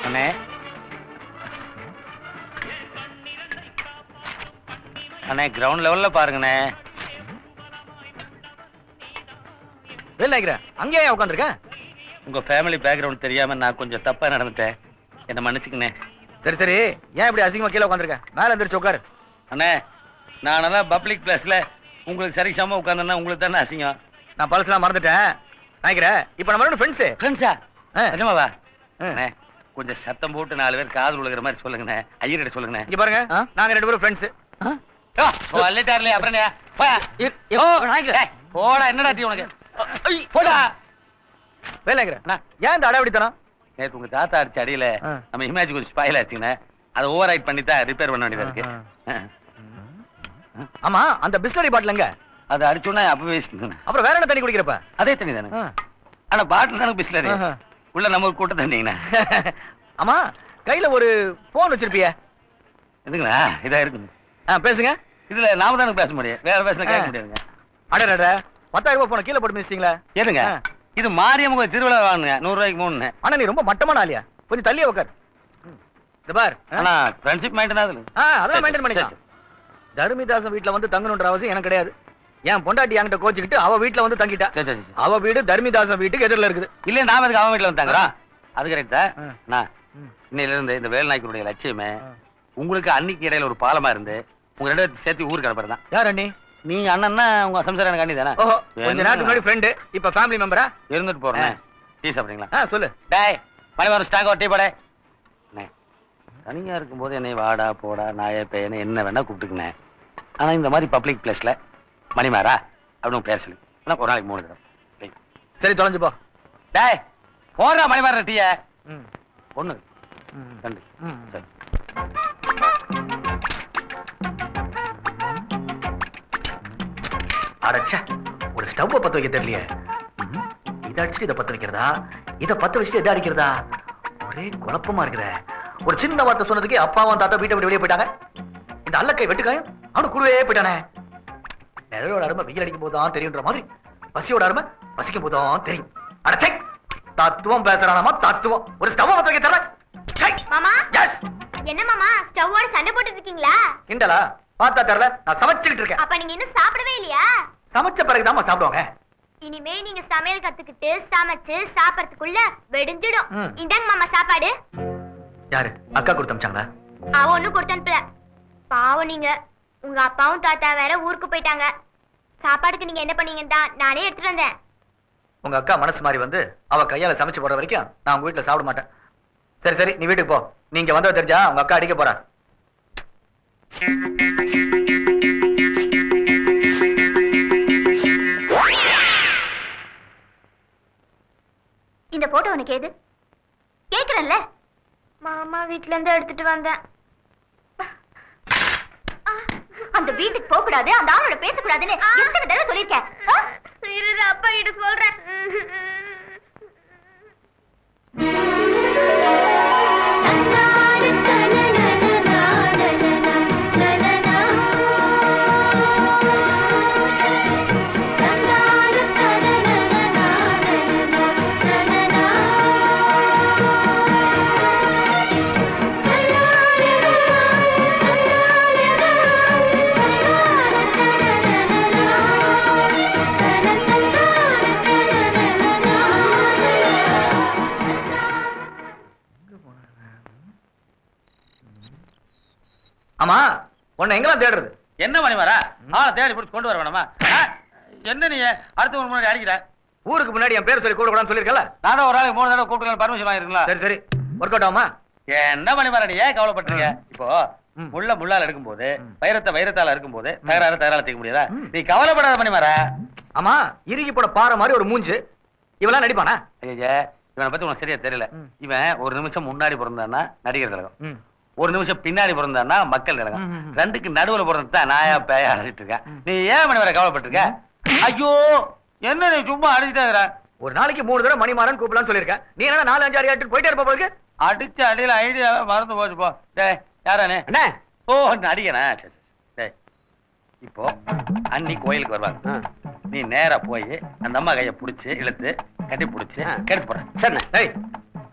அண்ணே அண்ணே கிரவுண்ட் லெவல்ல பாருங்கண்ணே. அங்கேயே உட்காந்துருக்க. உங்க ஃபேமிலி பேக்ரவுண்ட் தெரியாம நான் கொஞ்சம் தப்பா நடந்துட்டேன், என்ன மன்னிச்சுக்கண்ணே. சரி சரி, ஏன் இப்படி அசிங்கமா கீழே உட்காந்துருக்க? மேல எந்திரிச்சு உட்காரு. அண்ணே நானெல்லாம் பப்ளிக் பிளேஸ்ல உங்களுக்கு சரிசமா உட்கார்ந்தேன்னா உங்களுக்கு தானே அசிங்கம். நான் பழசெல்லாம் மறந்துட்டேன் நினைக்கிறேன். இப்ப நம்ம ஃப்ரெண்ட்ஸு. ஃப்ரெண்ட்ஸா? நிஜமாவா? அண்ணே கொஞ்சம் சத்தம் போட்டு 4 பேர் காதல் விழுகிற மாதிரி சொல்லுங்கண்ணே. ஐயர்கிட்ட சொல்லுங்கண்ணே. இங்க பாருங்க, நாங்க 2 பேரும் ஃப்ரெண்ட்ஸு. சொல்லிட்டார்லே அப்புறம் போடா. என்னடா டீ உனக்கு? போடா. வேலைங்கிற ஏன் இந்த அடாவடித்தனம்? நேற்று உங்க தாத்தா அடிச்ச அடியில நம்ம இமேஜ் கொஞ்சம் ஸ்பாயில் ஆச்சுங்கண்ணே. அதை ஓவர் ரைட் பண்ணி தான் ரிப்பேர் பண்ண வேண்டியதா இருக்கு. ஆமா, அந்த பிஸ்லரி பாட்டில் அதை அடிச்சோன்னா அப்பவே அப்புறம் வேற என்ன தண்ணி குடிக்கிறப்ப? அதே தண்ணி தானே. ஆனா பாட்டில் தானே பிஸ்லரி உள்ள நம்ம ஒரு கூட்ட தண்ணிங்கண்ணா. ஆமா, கையில ஒரு போன் வச்சிருப்பிய எதுங்கண்ணா? இதா இருக்குங்க. பேசுங்க. இதுல நாம தானே பேச முடியும், வேற பேச கேட்க முடியாதுங்க. அடடா 10,000 ரூபாய் போன கீழே போட்டு மிதிச்சிங்களா? ஏதுங்க இது மாரியம்மன் திருவிழா வாங்குங்க, 100 ரூபாய்க்கு 3. ஆனா நீ ரொம்ப மட்டமான ஆளியா, கொஞ்சம் தள்ளியே உட்கார். பார், ஆனா ஃப்ரெண்ட்ஷிப் மெயின்டைன் ஆகுது. அதெல்லாம் மெயின்டைன் பண்ணிக்கலாம். தர்மிதாசன் வீட்டுல வந்து தங்கணுன்ற அவசியம் எனக்கு கிடையாது. என் பொண்டாட்டி என்கிட்ட கோச்சிக்கிட்டு அவ வீட்டுல வந்து தங்கிட்டா. அவ வீடு தர்மிதாசன் வீட்டுக்கு எதிரில இருக்குது. இல்ல நாம அதுக்கு அவன் வீட்டுல வந்து தங்குறோம். அது கரெக்டா? இன்னையில இருந்து இந்த வேல்நாய்க்கனுடைய லட்சியமே உங்களுக்கு அன்னைக்கு இடையில ஒரு பாலமா இருந்து உங்க 2 பேரும் சேர்த்து ஊருக்கு அனுப்புறதான். யார் அண்ணி? நீங்க அண்ணன்னா உங்க சம்சாரம் காண்டி தானே. கொஞ்ச நேரத்துக்கு முன்னாடி ஃப்ரெண்டு, இப்ப ஃபேமிலி மெம்பரா இருந்துட்டு போறேன். டீ சாப்பிடுறீங்களா? சொல்லு. டேய் மணிவாரம் ஸ்டாங்க டீ போட. தனியா இருக்கும்போது என்னை வாடா போடா நாயே பேயன்னு என்ன வேணா கூப்பிட்டுக்கினேன். ஆனா இந்த மாதிரி பப்ளிக் பிளேஸ்ல மணிமாரா அப்படின்னு பேர் சொல்லி ஒரு நாளைக்கு 3 தடவை. சரி தொலைஞ்சு போ. டேய் போடுறா மணிமார டீய. ஒண்ணு 2 சரி. அடச்சே, ஒரு ஸ்டவ் பத்த வைக்க தெரியலையே. இதை அடிச்சுட்டு இதை பத்த வைக்கிறதா, இதை பத்த வச்சுட்டு எதை அடிக்கிறதா? ஒரே குழப்பமா இருக்கிற. ஒரு சின்ன வார்த்தை சொன்னதுக்கே அப்பாவும் தாத்தா வீட்டை விட்டு வெளியே போயிட்டாங்க. இந்த அல்லக்கை வெட்டுக்காயம் அவனு கூடவே போயிட்டானே. நிழலோட அருமை வெயில் அடிக்கும் போதுதான் தெரியுன்ற மாதிரி பசியோட அருமை பசிக்கும் போதுதான் தெரியும். அடச்சே, தத்துவம் பேசுறானாமா தத்துவம். ஒரு ஸ்டவ் பத்த வைக்க தெரியல. மாமா என்ன மாமா ஸ்டவ்வோட சண்டை போட்டு இருக்கீங்களா? கிண்டலா? பார்த்தா தெரியல, நான் சமைச்சுக்கிட்டு இருக்கேன். அப்ப நீங்க இன்னும் சாப்பிடவே இல்லையா? சமைச்ச பிறகுதான் சாப்பிடுவாங்க. இனிமே நீங்க சமையல் கத்துக்கிட்டு சமைச்சு சாப்பிடறதுக்குள்ள வெடிஞ்சிடும். இந்தாங்க மாமா சாப்பாடு. யாரு? அக்கா கொடுத்து அனுப்பிச்சாங்களா? அவ ஒண்ணும் கொடுத்து அனுப்பல. பாவம் நீங்க. உங்க அப்பாவும் தாத்தா வேற ஊருக்கு போயிட்டாங்க. சாப்பாடுக்கு நீங்க என்ன பண்ணீங்கன்னு தான் நானே எடுத்துட்டு வந்தேன். உங்க அக்கா மனசு மாதிரி வந்து அவ கையால சமைச்சு போற வரைக்கும் நான் உங்க வீட்டுல சாப்பிட மாட்டேன். சரி சரி, நீ வீட்டுக்கு போ. நீங்க வந்தவ தெரிஞ்சா உங்க அக்கா அடிக்க போறா. இந்த போட்டோ உனக்கு ஏது? கேக்குறேன்ல. மாமா வீட்ல இருந்து எடுத்துட்டு வந்தேன். அந்த வீட்டுக்கு போக கூடாது, அந்த ஆளோட பேச கூடாதுன்னு எத்தனை தடவை சொல்லிருக்கேன். அப்பா கிட்ட சொல்றேன். ஆமா, உன்னை எங்கெல்லாம் தேடுறது? என்ன மணிமாரா ஆளை தேடி பிடிச்சு கொண்டு வர வேணாமா? என்ன நீ அடுத்த முன்னாடி அடிக்கிற? ஊருக்கு முன்னாடி என் பேர் சொல்லி கூடக்கூடாதுன்னு சொல்லிருக்கல. நானும் ஒரு நாளைக்கு 3 தடவை கூப்பிட்டு பர்மிஷன் வாங்கிருக்கீங்களா? சரி சரி, ஒர்க் அவுட் ஆகுமா? என்ன மணிமாரா நீ ஏன் கவலைப்பட்டுருக்க? இப்போ முள்ளால எடுக்கும் போது வைரத்தால இருக்கும் போது தகராறு தீர்க்க முடியாதா? நீ கவலைப்படாத மணிமாரா. ஆமா, இறுகி போட பாறை மாதிரி ஒரு மூஞ்சு, இவெல்லாம் நடிப்பானா? இவனை பத்தி உனக்கு சரியா தெரியல. இவன் ஒரு நிமிஷம் முன்னாடி பிறந்தான்னா நடிகர் திலகம், ஒரு நிமிஷம் பின்னாடி பிறந்தான்னா மக்கள் திலகம். 2க்கு நடுவுல பிறந்தா நாயா பேயா அடிச்சிட்டு இருக்கேன். நீ ஏன் மணிமாரா கவலைப்பட்டிருக்க? ஐயோ என்ன நீ சும்மா அடிச்சுட்டே இருக்கிற? ஒரு நாளைக்கு 3 தடவை மணிமாறன் கூப்பிடலாம்னு சொல்லிருக்கேன். நீ என்ன 4 5 6 8 போயிட்டே இருப்ப போல இருக்கு. அடிச்ச அடியில ஐடியாவே மறந்து போச்சு போ. டேய் யாரானே? அண்ணே. ஓ நடிகனா? டேய் இப்போ அண்ணி கோயிலுக்கு வருவாங்க. நீ நேரா போய் அந்த அம்மா கையை பிடிச்சி இழுத்து கட்டி பிடிச்சி கெடுத்து போற. சரி. டேய்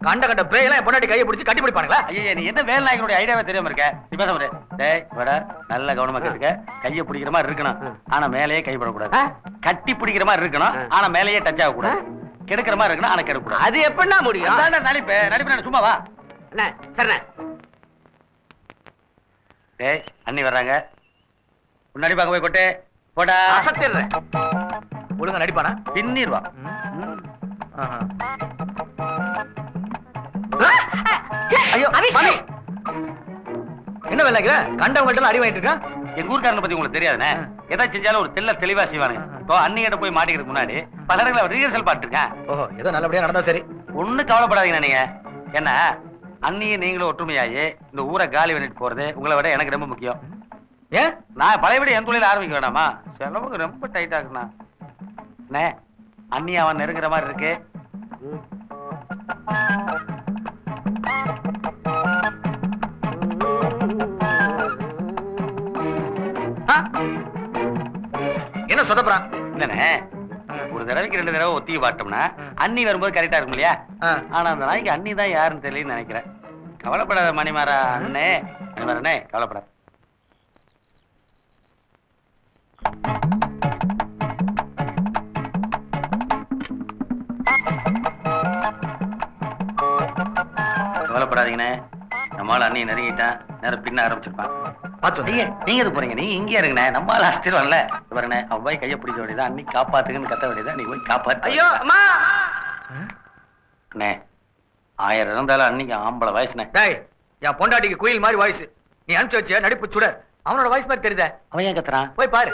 கண்ட கண்ட பிரேயெல்லாம் பொண்டாட்டி கையை பிடிச்சி கட்டி பிடிப்பானுங்களா? ஐயா நீ என்ன வேலை நாயகனுடைய ஐடியாவே தெரியாம இருக்க? நீ பேச முடியாது. டேய் வட நல்ல கவனமா கேட்டுக்க. கையை பிடிக்கிற மாதிரி இருக்கணும், ஆனா மேலேயே கைப்படக்கூடாது. கட்டி பிடிக்கிற மாதிரி இருக்கணும், ஆனா மேலேயே டச் ஆகக்கூடாது. கெடுக்கிற மாதிரி இருக்கணும், ஆனா கெடுக்கூடாது. அது எப்படின்னா முடியும்? நடிப்பு சும்மா வா. சரி டேய் அண்ணி வர்றாங்க, முன்னாடி பார்க்க போய் கொட்டு போடா. அசத்திடுறேன். ஒழுங்கா நடிப்பானா? பின்னிருவா. ஐயோ மாமி, என்ன வேலைக்கிற? கண்டவங்கள்ட்ட அடி வாங்கிட்டு இருக்கான். எங்க ஊர்க்காரனை பத்தி உங்களுக்கு தெரியாதுண்ணே. எதாவது செஞ்சாலும் ஒரு தெளிவா செய்வானுங்க. இப்போ அண்ணி கிட்ட போய் மாட்டிக்கிறதுக்கு முன்னாடி பல இடங்களை ரீஹர்சல் பாத்துருக்கேன். ஓஹோ, ஏதோ நல்லபடியா நடந்தா சரி. ஒண்ணும் கவலைப்படாதீங்க நீங்க. என்ன அண்ணியும் நீங்களும் ஒற்றுமையாயி இந்த ஊரை காலி பண்ணிட்டு போறது உங்களை விட எனக்கு ரொம்ப முக்கியம். ஏன் நான் பழையபடி என் தொழில ஆரம்பிக்க வேணாமா? செலவுக்கு ரொம்ப டைட்டா இருக்குண்ணா. அண்ணே அண்ணி அவன் நெருங்குற மாதிரி இருக்கு. என்ன சொதப்புறான்? இல்லண்ணே, ஒரு தடவைக்கு 2 தடவை ஒத்திகை பாட்டோம்னா அண்ணி வரும்போது கரெக்டா இருக்கும் இல்லையா? ஆனா அந்த நாய்க்கு அண்ணி தான் யாருன்னு தெரியலன்னு நினைக்கிறேன். கவலைப்படாத மணிமாரா அண்ணே, மணிமாரண்ணே கவலைப்படாத. கவலைப்படாதீங்கண்ணே, நம்மளால அண்ணி நெருங்கிட்டான், நேரம் பின்ன ஆரம்பிச்சிருப்பான். நீங்க எது போறீங்க? நீங்க இங்கே இருங்கண்ணே, நம்மளால ஆஸ்திரம்ல வரண்ணே. அவ்வாய் கையை பிடிக்க வேண்டியதான், அண்ணி காப்பாத்துக்குன்னு கத்த வேண்டியதான். நீ போய் காப்பாத்து. ஐயோ அம்மா. அண்ணே 1000 இருந்தாலும் அன்னைக்கு ஆம்பளை வயசுனே. டேய், என் பொண்டாட்டிக்கு குயில் மாதிரி வாய்ஸ். நீ அனுப்பிச்சு வச்சியா நடிப்பு சுட, அவனோட வாய்ஸ் மாதிரி தெரியுதே. அவன் ஏன் கத்துறான்? போய் பாரு.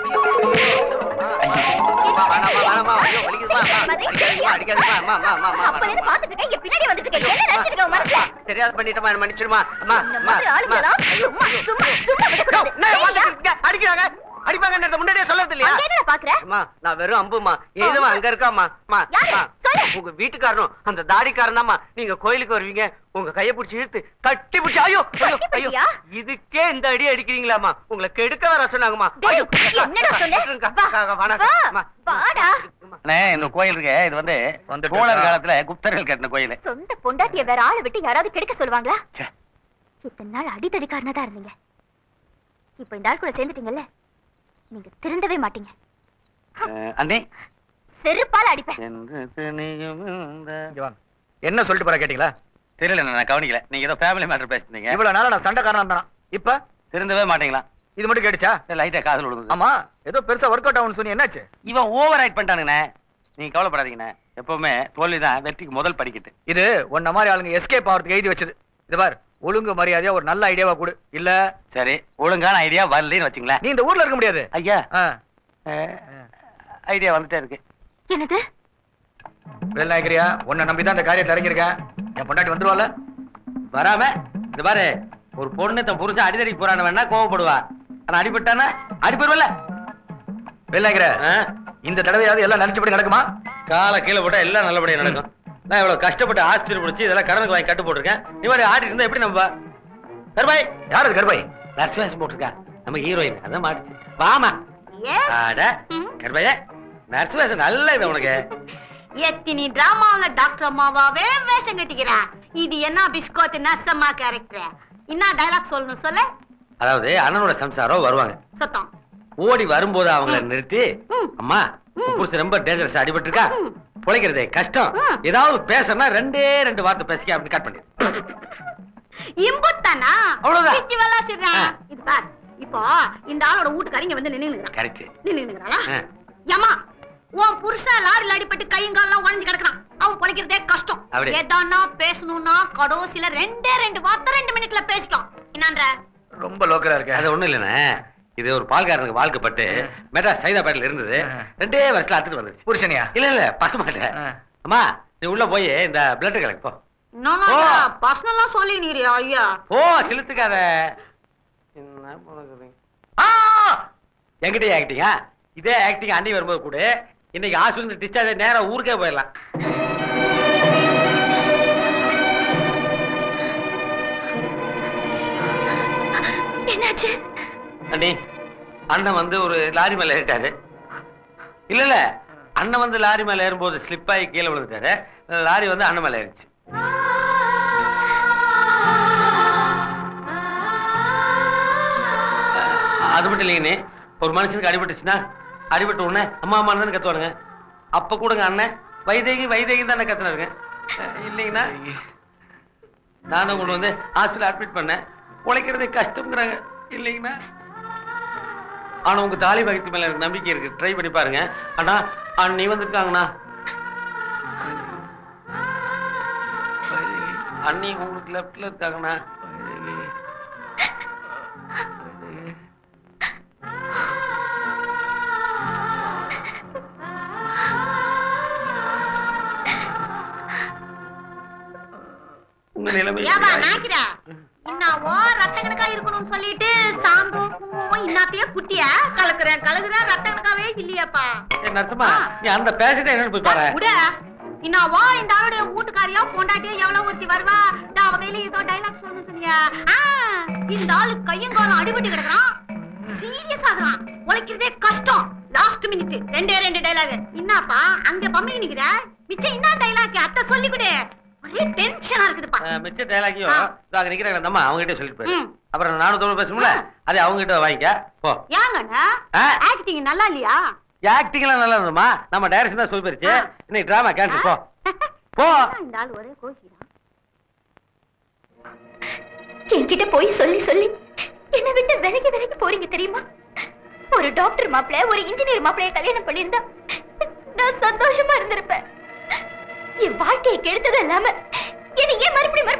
தெரியாத பண்ணிட்டமா, மன்னிச்சிருமா. அடிக்கிறாங்க, அடிப்பாங்க முன்னாடியே சொல்றது இல்லையா? நான் வெறும் அம்புமா, எதுவும் அங்க இருக்காமா. உங்க வீட்டுக்காரனும் அந்த தாடிக்காரன் தாமா. நீங்க கோயிலுக்கு வருவீங்க, உங்க கைய பிடிச்சி இழுத்து கட்டி பிடிச்சி ஐயோ ஐயோ இதுக்கே இந்த அடி அடிக்கிறீங்களாமா? உங்களை கெடுக்க வர சொன்னாங்கம்மா. இந்த கோயில் இருக்கு, இது வந்து சோழர் காலத்துல குப்தர்கள் கட்டின கோயில். சொந்த பொண்டாட்டிய வேற ஆளை விட்டு யாராவது கெடுக்க சொல்லுவாங்களா? இத்தனை நாள் அடித்தடிக்காரனா தான் இருந்தீங்க, இப்ப இந்த ஆள் கூட சேர்ந்துட்டீங்கல்ல, நீங்க திருந்தவே மாட்டீங்க. அண்ணே செருப்பால அடிப்பேன். என்ன சொல்லிட்டு போற கேட்டீங்களா? தெரியல, நான் கவனிக்கல. நீங்க ஏதோ ஃபேமிலி மேட்டர் பேசுறீங்க. இவ்வளவு நாளா நான் சண்டைக்காரனா இருந்தானா, இப்ப திருந்தவே மாட்டீங்களா? இது மட்டும் கேட்டுச்சா? லைட்டா காதல் விடுது. ஆமா, ஏதோ பெருசா ஒர்க் அவுட் ஆகும்னு சொன்னி என்னாச்சு? இவன் ஓவர் ஆக்ட் பண்ணிட்டானுங்கண்ணே. நீங்க கவலைப்படாதீங்கண்ணே, எப்பவுமே தோல்விதான் வெற்றிக்கு முதல் படிக்கட்டு. இது உன்ன மாதிரி ஆளுங்க எஸ்கேப் ஆகிறதுக்கு எழுதி வச்சது. இது பார், ஒழுங்கு மரியாதையா ஒரு நல்ல ஐடியாவா கொடு. இல்ல சரி, ஒழுங்கான ஐடியா வரலன்னு வச்சுங்களேன், நீ இந்த ஊர்ல இருக்க முடியாது. ஐயா ஐடியா வந்துட்டே இருக்கு. என்னது வேலாகிரியா, உன்னை நம்பிதான் இந்த காரியத்தை இறங்கியிருக்கேன். என் பொண்டாட்டி வந்துருவாள் வராம? இந்த பாரு, ஒரு பொண்ணு தன் புருஷன் அடிதடி போறான்னு வேணா கோவப்படுவா, ஆனா அடிபட்டானா அடிபடுவல. வேலாகிற, இந்த தடவையாவது எல்லாம் நினைச்சபடி நடக்குமா? காலை கீழே போட்டா எல்லாம் நல்லபடியா நடக்கும். நான் இவ்வளவு கஷ்டப்பட்டு ஆஸ்திரி பிடிச்சி இதெல்லாம் கடனுக்கு வாங்கி கட்டு போட்டிருக்கேன். நீ மாதிரி ஆடி இருந்தா எப்படி நம்ப? கர்பாய் யாரு கர்பாய்? நர்ஸ் வேஷம் போட்டிருக்கா, நம்ம ஹீரோயின். அதான் மாட்டுச்சு. வாமா கர்பாய, நர்ஸ் வேஷம் நல்ல இது உனக்கு. எத்தினி டிராமாவில டாக்டர் அம்மாவாவே வேஷம் கட்டிக்கிறேன். இது என்ன பிஸ்கோத் நர்சம்மா கேரக்டர்? என்ன டயலாக் சொல்லணும் சொல்ல? அதாவது அண்ணனோட சம்சாரம் வருவாங்க, சத்தம் ஓடி வரும்போது அவங்கள நிறுத்தி, அம்மா புருஷன் ரொம்ப டேஞ்சரஸ் அடிபட்டு இருக்கா, பிழைக்கிறதே கஷ்டம், ஏதாவது பேசணும்னா 2 வார்த்தை பேசிக்க அப்படின்னு கட் பண்ணி இம்புத்தானா அவ்வளவுதான். பிச்சி வளாசிடுறேன். இது பார், இப்போ இந்த ஆளோட வீட்டுக்காரங்க இங்க வந்து நின்னுங்கறான். கரெக்ட். நின்னுங்கறாளா? ஏமா உன் புருஷன் லாரில அடிபட்டு கையும் கால்லாம் உடைஞ்சு கிடக்குறான், அவன் பிழைக்கிறதே கஷ்டம். ஏதானா பேசணும்னா கடைசில 2 வார்த்தை 2 மினிட்ல பேசிக்கலாம். என்னன்ற ரொம்ப லோக்கலா இருக்கு. அது ஒண்ணும் இல்லைண்ணே, இது ஒரு பால்காரனுக்கு வாழ்க்கப்பட்டு மெட்ராஸ் சைதாப்பேட்டையில இருந்தது. 2 வருஷத்துல அத்துட்டு வந்துருச்சு. புருஷனியா? இல்ல பசு மாட்டேன். அம்மா நீ உள்ள போய் இந்த பிளட் கலெக்ட் போ. பர்சனலா சொல்லிக்கிறீங்க ஐயா. ஓ சிலுத்துக்காத. என்ன என்கிட்ட ஆக்டிங்கா? இதே ஆக்டிங் அண்ணி வரும்போது கூட இன்னைக்கு ஹாஸ்பிட்டல் டிஸ்சார்ஜ் நேரா ஊருக்கே போயிடலாம். என்னாச்சு? அண்ணி, அண்ணன் வந்து ஒரு லாரி மேல ஏறிட்டாரு. இல்ல அண்ணன் வந்து லாரி மேல ஏறும்போது ஸ்லிப் ஆகி கீழே விழுந்துட்டாரு. லாரி வந்து அண்ணன் மேல ஏறிச்சு. மட்டும் இல்லைங்கண்ணே, ஒரு மனுஷனுக்கு அடிபட்டுச்சுன்னா அடிபட்ட உடனே அம்மா அம்மா தான் கத்துவானுங்க. அப்ப கூடங்க அண்ணன் வைதேகி வைதேகி தானே கத்துனாருங்க. இல்லைங்கண்ணா நான் தான் கொண்டு வந்து ஹாஸ்பிட்டல் அட்மிட் பண்ணேன். உழைக்கிறதே கஷ்டம்ங்கிறாங்க. இல்லைங்கண்ணா ஆனா உங்க தாலி பகத்து மேல எனக்கு நம்பிக்கை இருக்கு. ட்ரை பண்ணி பாருங்க. ஆனா அண்ணி வந்திருக்காங்கண்ணா. அண்ணி உங்களுக்கு லெப்ட்ல இருக்காங்கண்ணா. உங்க நிலைமை ஏவா நாய்க்கிறா இன்னாவோ ரத்த கணக்கா இருக்கணும்னு சொல்லிட்டு சாந்து பூவும் இன்னாத்தையே குட்டியா கலக்குறேன் ரத்த கணக்காவே இல்லையாப்பா. நர்த்தமா நீ அந்த பேசிட்டு என்னன்னு போய் பாரு. விட இன்னாவோ இந்த ஆளுடைய வீட்டுக்காரியா பொண்டாட்டியா எவ்வளவு ஒருத்தி வருவா. அவ கையில ஏதோ டைலாக் சொல்லணும்னு சொன்னியா. இந்த ஆளு கையங்காலம் அடிபட்டு கிடக்குறான். சீரியஸ் ஆகுறான். உழைக்கிறதே கஷ்டம். லாஸ்ட் மினிட் ரெண்டே டைலாக். என்னப்பா அங்க பம்பி நிக்கிற மிச்சம் என்ன டைலாக் அத்தை சொல்லி கொடு. ஒரே டென்ஷனா இருக்குதுப்பா. மிச்ச டைலாக்கையும் அங்க நிக்கிறாங்க நம்ம அவங்க கிட்ட சொல்லிட்டு போய். அப்புறம் நானும் தோடு பேசணும்ல அதே அவங்க கிட்ட வாங்கிக்க போ. ஏங்கண்ணா ஆக்டிங் நல்லா இல்லையா? ஆக்டிங் எல்லாம் நல்லா இருந்தோமா. நம்ம டைரக்ஷன் தான் சொல்லி போயிருச்சு. இன்னைக்கு டிராமா கேன்சல். போ போ. இந்த ஆள் ஒரே கோச்சிக்கிறான். என்கிட்ட போய் சொல்லி சொல்லி என்ன விட்டு விலகி போறீங்க தெரியுமா? ஒரு டாக்டர் மாப்பிள ஒரு இன்ஜினியர் மாப்பிளைய கல்யாணம் பண்ணியிருந்தா நான் சந்தோஷமா இருந்திருப்பேன். என் வாழ்க்கையை கெடுத்தது இல்லாம என்ன ஏன் மறுபடியும்